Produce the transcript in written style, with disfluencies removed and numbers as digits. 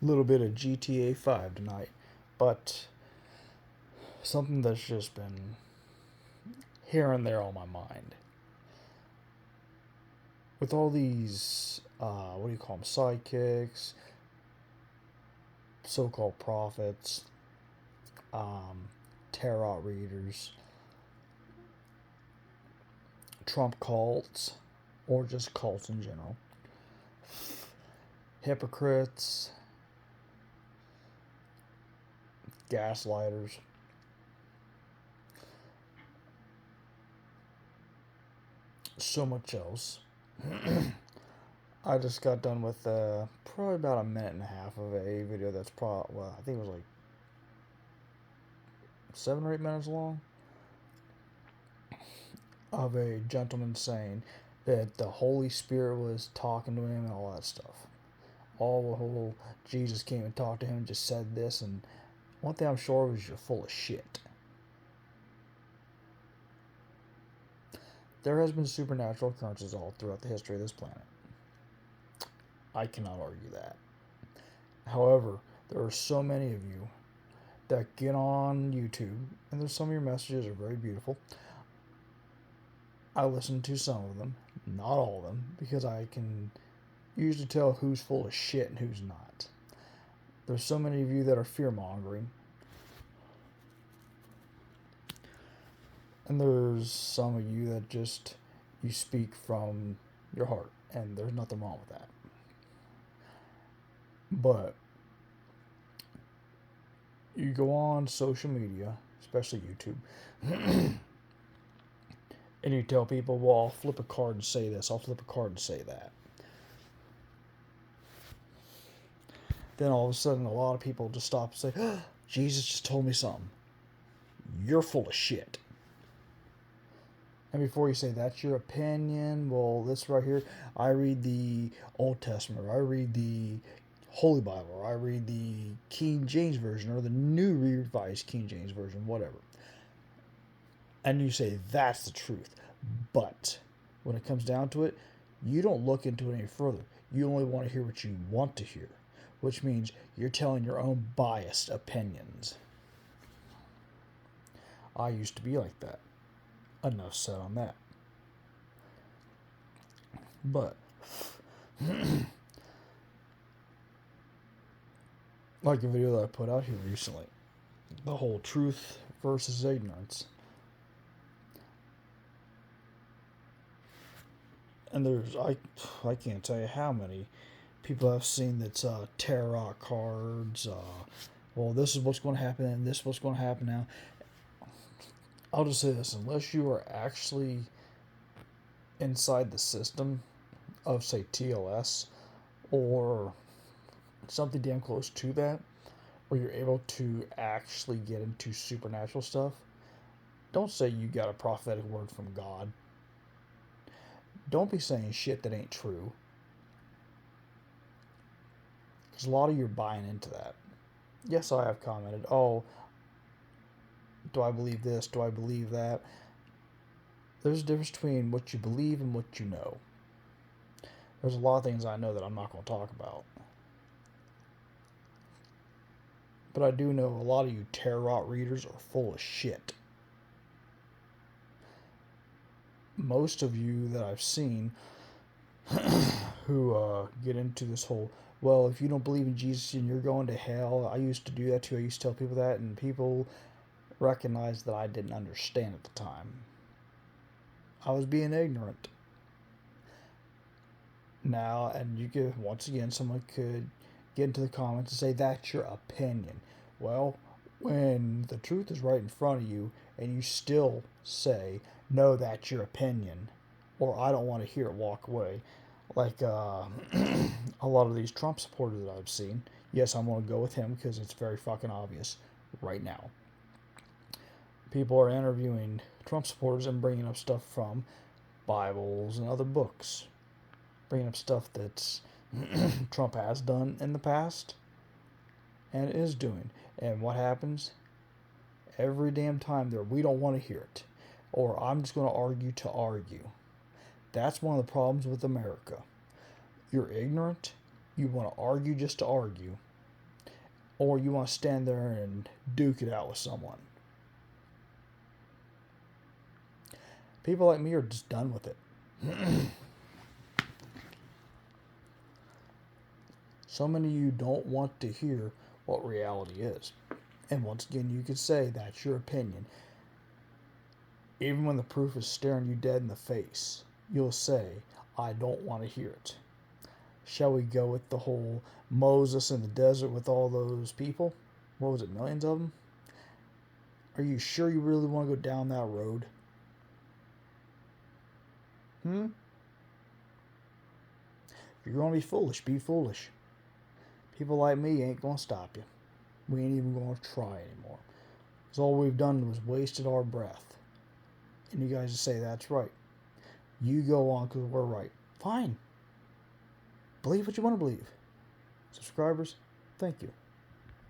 little bit of GTA 5 tonight, but something that's just been here and there on my mind. With all these, what do you call them, sidekicks, so called prophets, tarot readers, Trump cults, or just cults in general, hypocrites, gaslighters. So much else. I just got done with probably about a minute and a half of a video that's probably, well, I think it was like 7 or 8 minutes long, of a gentleman saying that the Holy Spirit was talking to him and all that stuff. All the whole Jesus came and talked to him and just said this, and one thing I'm sure was you're full of shit. There has been supernatural occurrences all throughout the history of this planet. I cannot argue that. However, there are so many of you that get on YouTube, and there's some of your messages are very beautiful. I listen to some of them, not all of them, because I can usually tell who's full of shit and who's not. There's so many of you that are fear-mongering. And there's some of you that just, you speak from your heart, and there's nothing wrong with that. But you go on social media, especially YouTube, and you tell people, well, I'll flip a card and say this, I'll flip a card and say that. Then all of a sudden, a lot of people just stop and say, oh, Jesus just told me something. You're full of shit. And before you say that's your opinion, well, this right here, I read the Old Testament, or I read the Holy Bible, or I read the King James Version, or the New Revised King James Version, whatever. And you say that's the truth. But when it comes down to it, you don't look into it any further. You only want to hear what you want to hear, which means you're telling your own biased opinions. I used to be like that. Enough said on that. But like a video that I put out here recently, the whole truth versus ignorance. And there's, I can't tell you how many people I've seen that's tarot cards. Well, this is what's going to happen, and this is what's going to happen now. I'll just say this: unless you are actually inside the system of, say, TLS or something damn close to that, where you're able to actually get into supernatural stuff, don't say you got a prophetic word from God. Don't be saying shit that ain't true. Because a lot of you are buying into that. Yes, I have commented, oh, do I believe this? Do I believe that? There's a difference between what you believe and what you know. There's a lot of things I know that I'm not going to talk about. But I do know a lot of you tarot readers are full of shit. Most of you that I've seen who get into this whole, well, if you don't believe in Jesus and you're going to hell, I used to do that too. I used to tell people that, and people recognized that I didn't understand at the time. I was being ignorant. Now, and you could, once again, someone could get into the comments and say, that's your opinion. Well, when the truth is right in front of you and you still say, no, that's your opinion, or I don't want to hear it, walk away, like a lot of these Trump supporters that I've seen, yes, I'm going to go with him because it's very fucking obvious right now. People are interviewing Trump supporters and bringing up stuff from Bibles and other books, bringing up stuff that's Trump has done in the past and is doing. And what happens? Every damn time we don't want to hear it. Or I'm just going to argue to argue. That's one of the problems with America. You're ignorant. You want to argue just to argue. or you want to stand there and duke it out with someone. People like me are just done with it. So many of you don't want to hear what reality is. And once again, you could say that's your opinion. Even when the proof is staring you dead in the face, you'll say, I don't want to hear it. Shall we go with the whole Moses in the desert with all those people? What was it, millions of them? Are you sure you really want to go down that road? If you're going to be foolish, be foolish. People like me ain't going to stop you. We ain't even going to try anymore. Because all we've done was wasted our breath. And you guys say, that's right. You go on because we're right. Fine. Believe what you want to believe. Subscribers, thank you.